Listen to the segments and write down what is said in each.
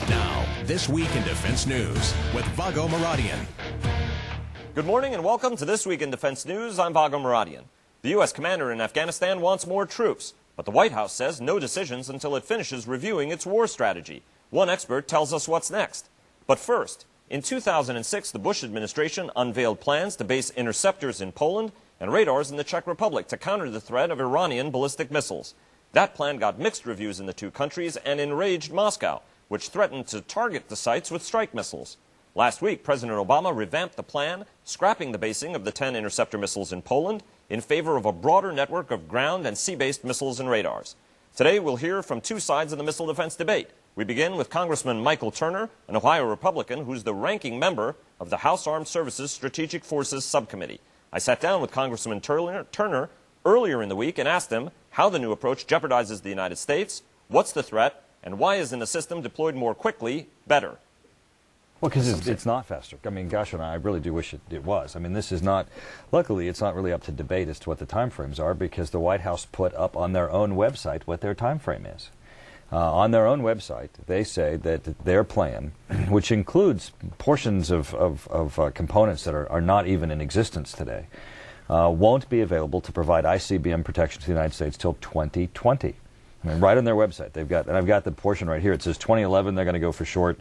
Now, This Week in Defense News with Vago Muradian. Good morning and welcome to This Week in Defense News. I'm Vago Muradian. The U.S. commander in Afghanistan wants more troops, but the White House says no decisions until it finishes reviewing its war strategy. One expert tells us what's next. But first, in 2006, the Bush administration unveiled plans to base interceptors in Poland and radars in the Czech Republic to counter the threat of Iranian ballistic missiles. That plan got mixed reviews in the two countries and enraged Moscow, which threatened to target the sites with strike missiles. Last week, President Obama revamped the plan, scrapping the basing of the 10 interceptor missiles in Poland in favor of a broader network of ground and sea-based missiles and radars. Today, we'll hear from two sides of the missile defense debate. We begin with Congressman Michael Turner, an Ohio Republican who's the ranking member of the House Armed Services Strategic Forces Subcommittee. I sat down with Congressman Turner earlier in the week and asked him how the new approach jeopardizes the United States, what's the threat, and why isn't a system deployed more quickly better? Well, because it's not faster. I mean, gosh, and I really do wish it was. I mean, this is not, luckily, it's not really up to debate as to what the time frames are, because the White House put up on their own website what their time frame is. On their own website, they say that their plan, which includes portions of components that are not even in existence today, won't be available to provide ICBM protection to the United States till 2020. I mean, right on their website, they've got, and I've got the portion right here. It says 2011. They're going to go for short,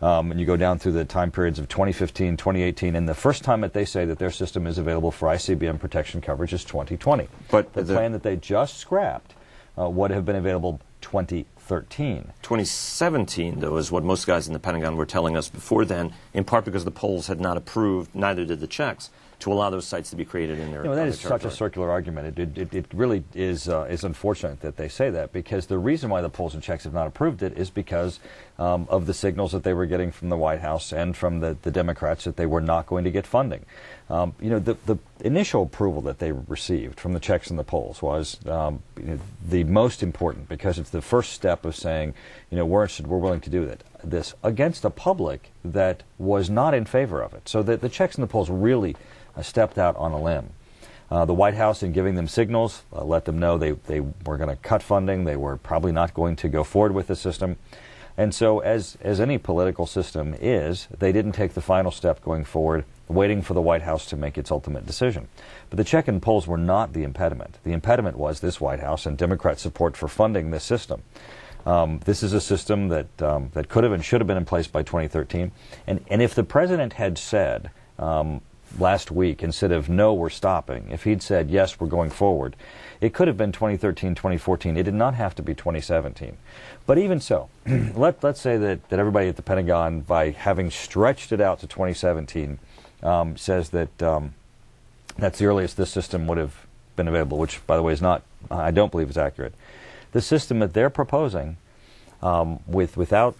and you go down through the time periods of 2015, 2018, and the first time that they say that their system is available for ICBM protection coverage is 2020. But the plan that they just scrapped would have been available 2013. 2017, though, is what most guys in the Pentagon were telling us before then, in part because the Poles had not approved, neither did the Czechs, to allow those sites to be created in their that is such a circular argument. It really is unfortunate that they say that, because the reason why the Poles and Czechs have not approved it is because of the signals that they were getting from the White House and from the Democrats that they were not going to get funding. The initial approval that they received from the Czechs and the Poles was the most important, because it's the first step of saying, we're interested, we're willing to do this against a public that was not in favor of it. So that the Czechs and the Poles really stepped out on a limb. The White House, in giving them signals, let them know they were going to cut funding, they were probably not going to go forward with the system. And so, as any political system is, they didn't take the final step going forward, waiting for the White House to make its ultimate decision. But the Czech and Poles were not the impediment. The impediment was this White House and Democrat support for funding this system. This is a system that could have and should have been in place by 2013. And if the President had said last week, instead of no, we're stopping, if he'd said yes, we're going forward, it could have been 2013, 2014. It did not have to be 2017. But even so, let's say that everybody at the Pentagon, by having stretched it out to 2017, says that that's the earliest this system would have been available, which, by the way, is not, I don't believe is accurate. The system that they're proposing, without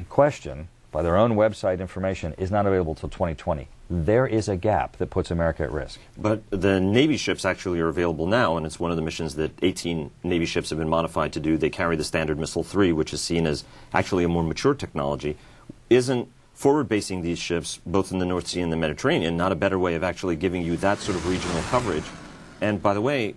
question, by their own website information, is not available until 2020. There is a gap that puts America at risk. But the Navy ships actually are available now, and it's one of the missions that 18 Navy ships have been modified to do. They carry the Standard Missile-3, which is seen as actually a more mature technology. Isn't forward-basing these ships, both in the North Sea and the Mediterranean, not a better way of actually giving you that sort of regional coverage? And by the way,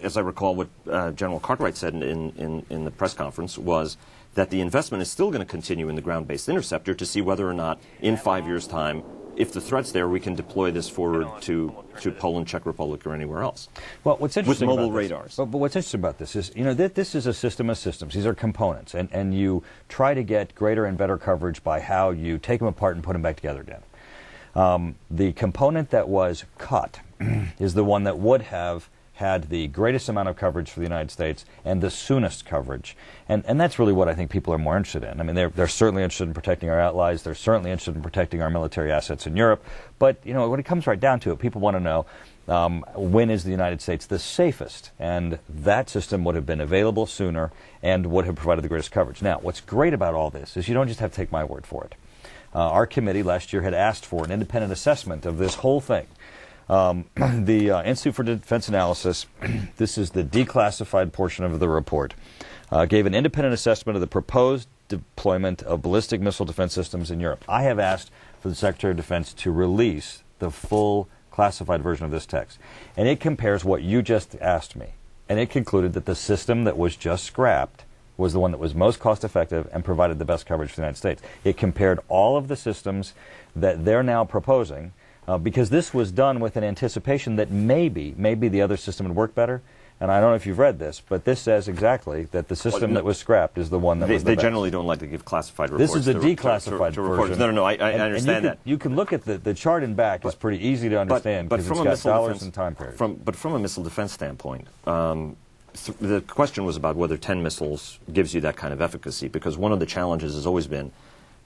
as I recall, what General Cartwright said in the press conference was that the investment is still going to continue in the ground-based interceptor to see whether or not, in 5 years' time, if the threat's there, we can deploy this forward to Poland, Czech Republic, or anywhere else. Well, what's interesting with mobile about this, radars. but what's interesting about this is, this is a system of systems. These are components, and you try to get greater and better coverage by how you take them apart and put them back together again. The component that was cut is the one that would have had the greatest amount of coverage for the United States and the soonest coverage. And that's really what I think people are more interested in. I mean, they're certainly interested in protecting our allies. They're certainly interested in protecting our military assets in Europe. But, when it comes right down to it, people want to know when is the United States the safest? And that system would have been available sooner and would have provided the greatest coverage. Now, what's great about all this is you don't just have to take my word for it. Our committee last year had asked for an independent assessment of this whole thing. The Institute for Defense Analysis, this is the declassified portion of the report, gave an independent assessment of the proposed deployment of ballistic missile defense systems in Europe. I have asked for the Secretary of Defense to release the full classified version of this text, and it compares what you just asked me, and it concluded that the system that was just scrapped was the one that was most cost-effective and provided the best coverage for the United States. It compared all of the systems that they're now proposing, because this was done with an anticipation that maybe the other system would work better. And I don't know if you've read this, but this says exactly that the system that was scrapped is the one that was the best. They generally don't like to give classified reports. This is the declassified version. No, I understand that. You can look at the chart in back. It's pretty easy to understand because it's got dollars and time period. But from a missile defense standpoint, the question was about whether 10 missiles gives you that kind of efficacy, because one of the challenges has always been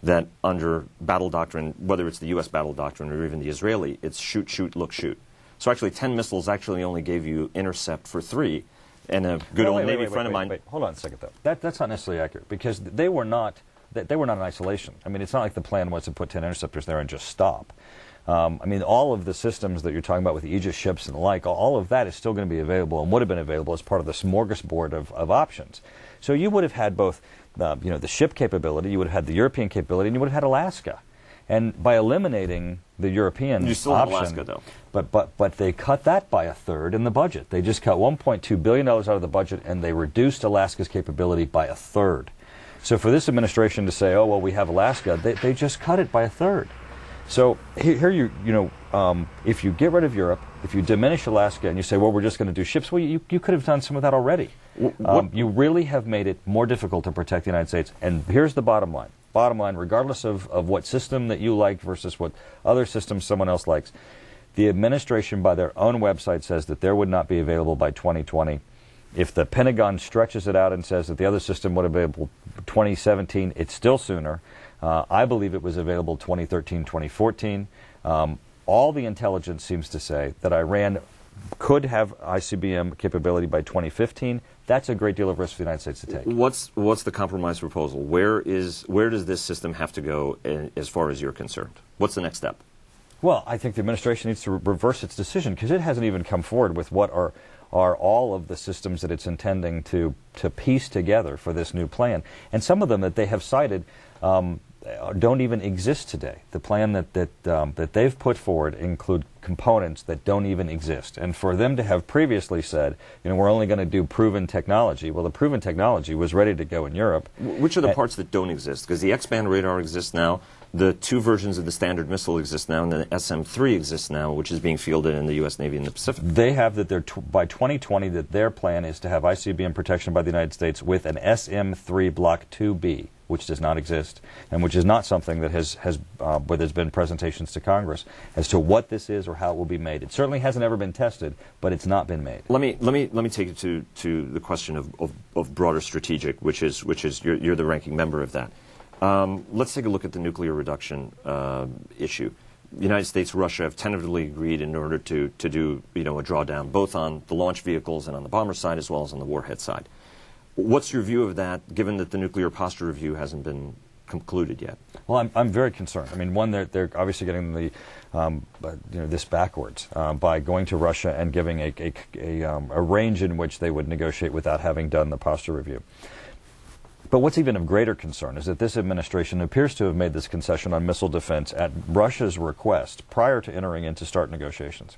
that under battle doctrine, whether it's the U.S. battle doctrine or even the Israeli, it's shoot, shoot, look, shoot. So actually 10 missiles actually only gave you intercept for 3. And a good old Navy friend of mine... Wait, hold on a second, though. That's not necessarily accurate, because they were not in isolation. I mean, it's not like the plan was to put 10 interceptors there and just stop. I mean, all of the systems that you're talking about with the Aegis ships and the like, all of that is still going to be available and would have been available as part of the smorgasbord of options. So you would have had both the ship capability, you would have had the European capability, and you would have had Alaska. And by eliminating the European you still option, have Alaska, though. But they cut that by a third in the budget. They just cut $1.2 billion out of the budget, and they reduced Alaska's capability by a third. So for this administration to say, oh, well, we have Alaska, they just cut it by a third. So here if you get rid of Europe, if you diminish Alaska and you say, well, we're just going to do ships, well, you could have done some of that already. You really have made it more difficult to protect the United States. And here's the bottom line. Bottom line, regardless of what system that you like versus what other systems someone else likes, the administration by their own website says that there would not be available by 2020. If the Pentagon stretches it out and says that the other system would have been available 2017, it's still sooner. I believe it was available 2013, 2014. All the intelligence seems to say that Iran could have ICBM capability by 2015. That's a great deal of risk for the United States to take. What's the compromise proposal? Where does this system have to go as far as you're concerned? What's the next step? Well, I think the administration needs to reverse its decision, because it hasn't even come forward with what are all of the systems that it's intending to piece together for this new plan. And some of them that they have cited don't even exist today. The plan that they've put forward include components that don't even exist. And for them to have previously said, we're only going to do proven technology, well, the proven technology was ready to go in Europe. Which are the parts that don't exist? Because the X-band radar exists now, the 2 versions of the Standard Missile exist now, and the SM-3 exists now, which is being fielded in the U.S. Navy in the Pacific. They have that by 2020 that their plan is to have ICBM protection by the United States with an SM-3 Block 2B, which does not exist, and which is not something that where there's been presentations to Congress as to what this is or how it will be made. It certainly hasn't ever been tested, but it's not been made. Let me take you to the question of broader strategic, which is you're the ranking member of that. Let's take a look at the nuclear reduction issue. The United States, Russia have tentatively agreed in order to do a drawdown, both on the launch vehicles and on the bomber side, as well as on the warhead side. What's your view of that, given that the nuclear posture review hasn't been concluded yet? Well, I'm very concerned. I mean, one, they're obviously getting this backwards by going to Russia and giving a range in which they would negotiate without having done the posture review. But what's even of greater concern is that this administration appears to have made this concession on missile defense at Russia's request prior to entering into START negotiations.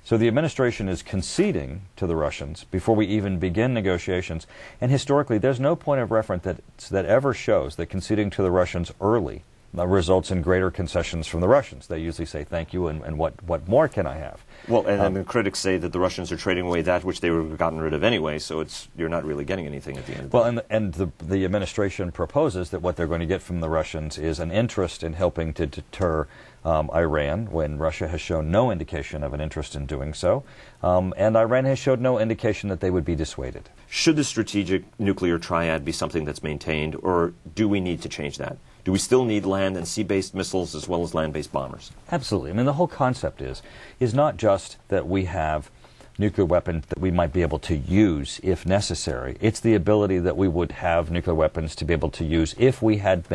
So the administration is conceding to the Russians before we even begin negotiations. And historically, there's no point of reference that ever shows that conceding to the Russians early results in greater concessions from the Russians. They usually say, thank you, and what more can I have? Well, and the critics say that the Russians are trading away that which they would have gotten rid of anyway, so you're not really getting anything at the end of the day. Well, and the administration proposes that what they're going to get from the Russians is an interest in helping to deter Iran, when Russia has shown no indication of an interest in doing so, and Iran has showed no indication that they would be dissuaded. Should the strategic nuclear triad be something that's maintained, or do we need to change that? Do we still need land and sea-based missiles as well as land-based bombers? Absolutely. I mean, the whole concept is not just that we have nuclear weapons that we might be able to use if necessary. It's the ability that we would have nuclear weapons to be able to use if we had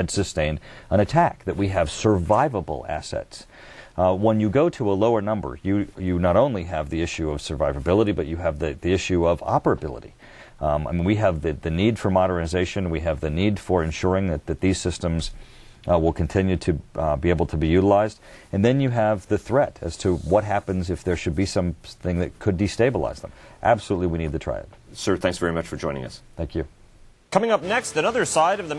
sustained an attack, that we have survivable assets. When you go to a lower number, you not only have the issue of survivability, but you have the issue of operability. I mean, we have the need for modernization. We have the need for ensuring that these systems will continue to be able to be utilized. And then you have the threat as to what happens if there should be something that could destabilize them. Absolutely, we need the triad. Sir, thanks very much for joining us. Thank you. Coming up next, another side of the